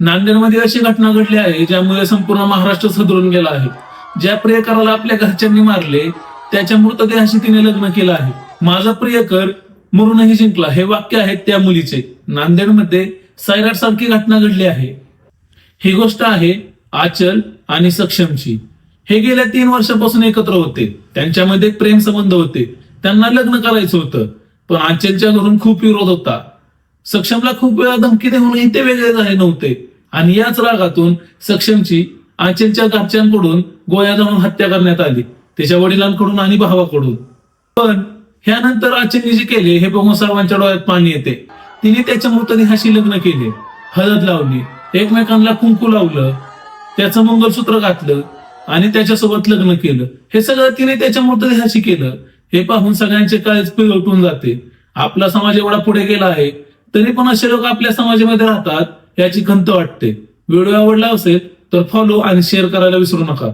नांदेडमध्ये अशी घटना घडली आहे ज्यामुळे संपूर्ण महाराष्ट्र सदरून गेला आहे. ज्या प्रियकराला आपल्या घरच्यांनी मारले त्याच्या मृतदेहाशी तिने लग्न केलं आहे. माझा प्रियकर मरूनही जिंकला, हे वाक्य आहे त्या मुलीचे. नांदेडमध्ये सैराट सारखी घटना घडली आहे. ही गोष्ट आहे आचल आणि सक्षमची. हे गेल्या 3 वर्षापासून एकत्र होते. त्यांच्यामध्ये प्रेम संबंध होते. त्यांना लग्न करायचं होतं, पण आचलच्या घरून खूप विरोध होता. सक्षमला खूप वेळा धमकी देऊनही ते वेगळे झाले नव्हते आणि याच रागातून सक्षमची आचलच्या घरच्यांकडून गोळ्या झाडून हत्या करण्यात आली, त्याच्या वडिलांकडून आणि भावाकडून. पण ह्यानंतर आचलने जे केले हे बघून सर्वांच्या डोळ्यात पाणी येते. तिने त्याच्या मृतदेहाशी लग्न केले, हळद लावली, एकमेकांना कुंकू लावलं, त्याचं मंगळसूत्र घातलं आणि त्याच्यासोबत लग्न केलं. हे सगळं तिने त्याच्या मृतदेहाशी केलं. हे पाहून सगळ्यांचे काळीज पिळवटून जाते. आपला समाज एवढा पुढे गेला आहे तरी पण असे लोक आपल्या समाजामध्ये राहतात याची खंत वाटते. व्हिडिओ आवडला असेल तर फॉलो आणि शेअर करायला विसरू नका.